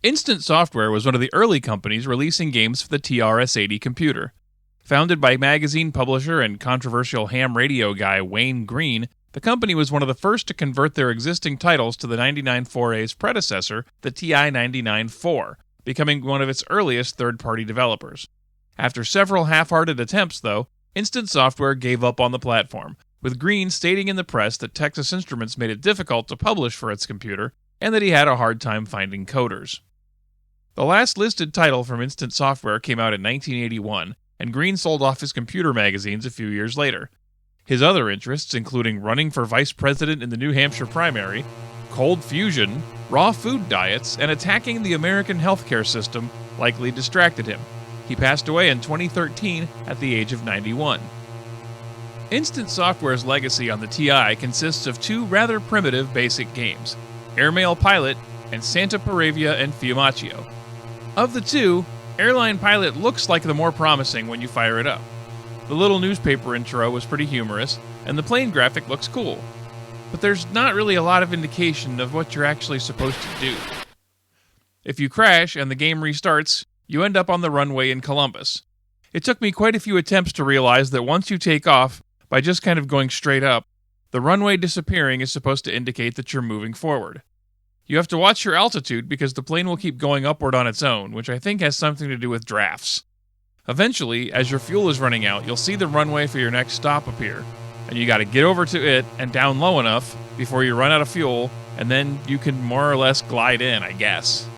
Instant Software was one of the early companies releasing games for the TRS-80 computer. Founded by magazine publisher and controversial ham radio guy Wayne Green, the company was one of the first to convert their existing titles to the 99.4A's predecessor, the TI 99.4, becoming one of its earliest third-party developers. After several half-hearted attempts, though, Instant Software gave up on the platform, with Green stating in the press that Texas Instruments made it difficult to publish for its computer, and that he had a hard time finding coders. The last listed title from Instant Software came out in 1981, and Green sold off his computer magazines a few years later. His other interests, including running for vice president in the New Hampshire primary, cold fusion, raw food diets, and attacking the American healthcare system, likely distracted him. He passed away in 2013 at the age of 91. Instant Software's legacy on the TI consists of two rather primitive basic games, Airmail Pilot and Santa Paravia and Fiumaccio. Of the two, Airline Pilot looks like the more promising when you fire it up. The little newspaper intro was pretty humorous, and the plane graphic looks cool. But there's not really a lot of indication of what you're actually supposed to do. If you crash and the game restarts, you end up on the runway in Columbus. It took me quite a few attempts to realize that once you take off, by just kind of going straight up, the runway disappearing is supposed to indicate that you're moving forward. You have to watch your altitude because the plane will keep going upward on its own, which I think has something to do with drafts. Eventually, as your fuel is running out, you'll see the runway for your next stop appear, and you gotta get over to it and down low enough before you run out of fuel, and then you can more or less glide in, I guess.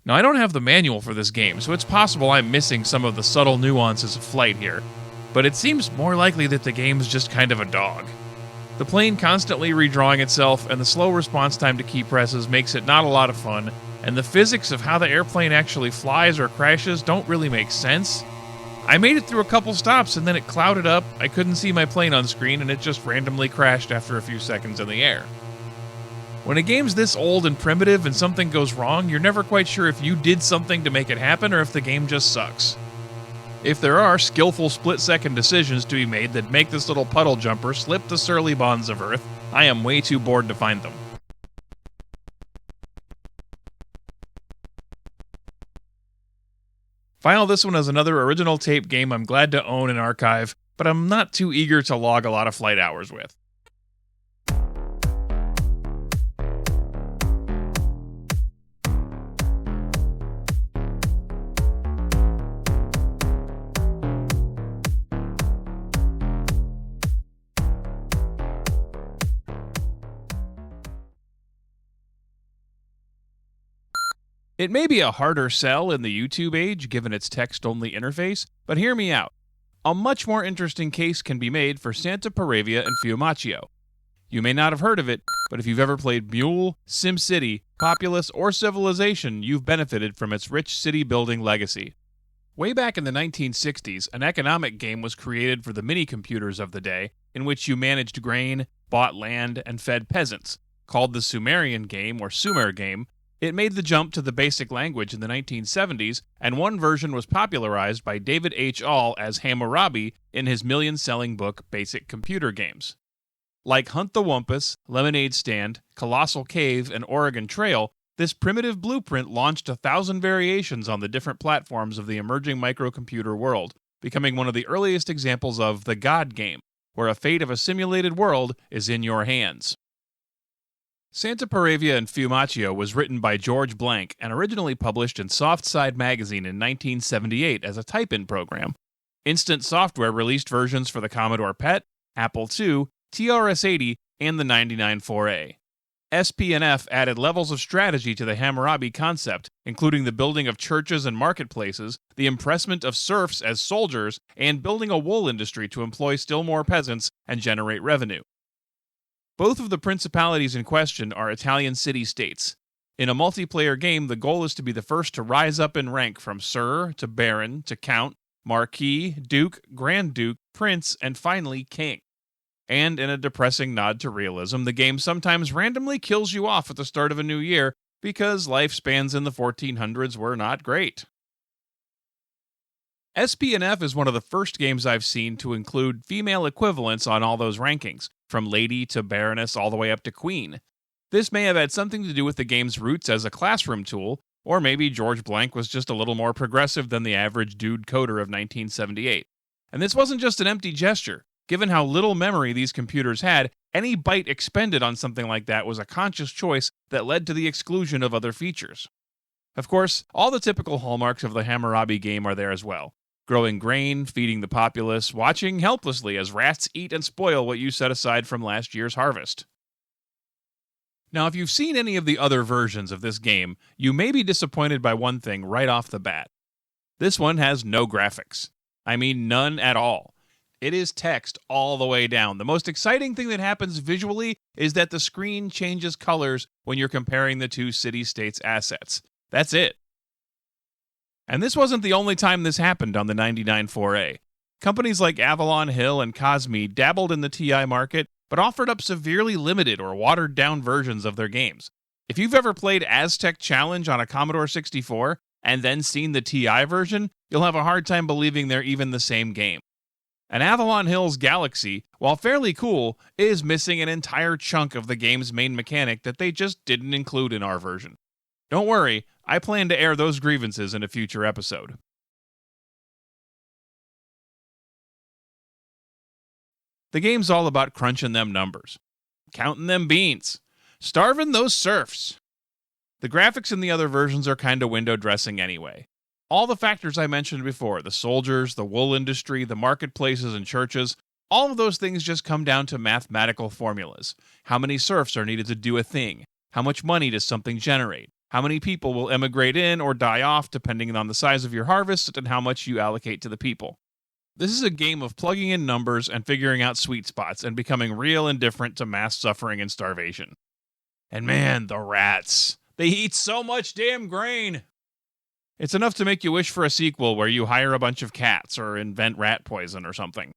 Now, I don't have the manual for this game, so it's possible I'm missing some of the subtle nuances of flight here, but it seems more likely that the game's just kind of a dog. The plane constantly redrawing itself and the slow response time to key presses makes it not a lot of fun, and the physics of how the airplane actually flies or crashes don't really make sense. I made it through a couple stops and then it clouded up, I couldn't see my plane on screen, and it just randomly crashed after a few seconds in the air. When a game's this old and primitive and something goes wrong, you're never quite sure if you did something to make it happen or if the game just sucks. If there are skillful split-second decisions to be made that make this little puddle jumper slip the surly bonds of Earth, I am way too bored to find them. File this one as another original tape game I'm glad to own and archive, but I'm not too eager to log a lot of flight hours with. It may be a harder sell in the YouTube age, given its text-only interface, but hear me out. A much more interesting case can be made for Santa Paravia and Fiumaccio. You may not have heard of it, but if you've ever played Mule, SimCity, Populous, or Civilization, you've benefited from its rich city-building legacy. Way back in the 1960s, an economic game was created for the mini-computers of the day, in which you managed grain, bought land, and fed peasants. Called the Sumerian game, or Sumer game, it made the jump to the basic language in the 1970s, and one version was popularized by David H. All as Hammurabi in his million-selling book Basic Computer Games. Like Hunt the Wumpus, Lemonade Stand, Colossal Cave, and Oregon Trail, this primitive blueprint launched 1,000 variations on the different platforms of the emerging microcomputer world, becoming one of the earliest examples of the God game, where a fate of a simulated world is in your hands. Santa Paravia and Fiumaccio was written by George Blank and originally published in Softside magazine in 1978 as a type-in program. Instant Software released versions for the Commodore PET, Apple II, TRS-80, and the 99.4A. SP&F added levels of strategy to the Hammurabi concept, including the building of churches and marketplaces, the impressment of serfs as soldiers, and building a wool industry to employ still more peasants and generate revenue. Both of the principalities in question are Italian city-states. In a multiplayer game, the goal is to be the first to rise up in rank from Sir to Baron to Count, Marquis, Duke, Grand Duke, Prince, and finally King. And in a depressing nod to realism, the game sometimes randomly kills you off at the start of a new year because lifespans in the 1400s were not great. SP&F is one of the first games I've seen to include female equivalents on all those rankings, from Lady to Baroness all the way up to Queen. This may have had something to do with the game's roots as a classroom tool, or maybe George Blank was just a little more progressive than the average dude coder of 1978. And this wasn't just an empty gesture. Given how little memory these computers had, any byte expended on something like that was a conscious choice that led to the exclusion of other features. Of course, all the typical hallmarks of the Hammurabi game are there as well. Growing grain, feeding the populace, watching helplessly as rats eat and spoil what you set aside from last year's harvest. Now, if you've seen any of the other versions of this game, you may be disappointed by one thing right off the bat. This one has no graphics. I mean, none at all. It is text all the way down. The most exciting thing that happens visually is that the screen changes colors when you're comparing the two city-states assets. That's it. And this wasn't the only time this happened on the 99.4a. Companies like Avalon Hill and Cosme dabbled in the TI market, but offered up severely limited or watered-down versions of their games. If you've ever played Aztec Challenge on a Commodore 64 and then seen the TI version, you'll have a hard time believing they're even the same game. And Avalon Hill's Galaxy, while fairly cool, is missing an entire chunk of the game's main mechanic that they just didn't include in our version. Don't worry, I plan to air those grievances in a future episode. The game's all about crunching them numbers, counting them beans, starving those serfs. The graphics in the other versions are kinda window dressing anyway. All the factors I mentioned before, the soldiers, the wool industry, the marketplaces and churches, all of those things just come down to mathematical formulas. How many serfs are needed to do a thing? How much money does something generate? How many people will emigrate in or die off depending on the size of your harvest and how much you allocate to the people? This is a game of plugging in numbers and figuring out sweet spots and becoming real indifferent to mass suffering and starvation. And man, the rats. They eat so much damn grain. It's enough to make you wish for a sequel where you hire a bunch of cats or invent rat poison or something.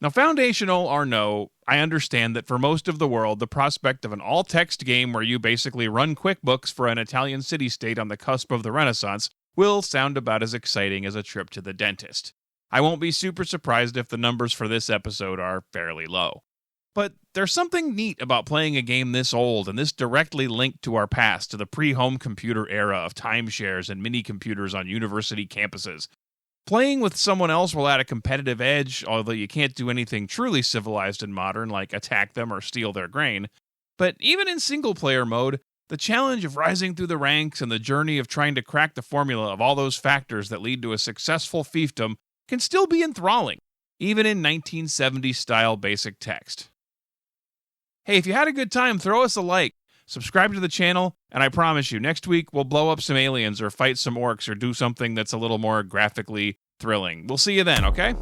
Now, foundational or no, I understand that for most of the world, the prospect of an all-text game where you basically run QuickBooks for an Italian city-state on the cusp of the Renaissance will sound about as exciting as a trip to the dentist. I won't be super surprised if the numbers for this episode are fairly low. But there's something neat about playing a game this old and this directly linked to our past, to the pre-home computer era of timeshares and mini-computers on university campuses. Playing with someone else will add a competitive edge, although you can't do anything truly civilized and modern like attack them or steal their grain. But even in single-player mode, the challenge of rising through the ranks and the journey of trying to crack the formula of all those factors that lead to a successful fiefdom can still be enthralling, even in 1970s-style basic text. Hey, if you had a good time, throw us a like, subscribe to the channel, and I promise you, next week we'll blow up some aliens or fight some orcs or do something that's a little more graphically thrilling. We'll see you then, okay?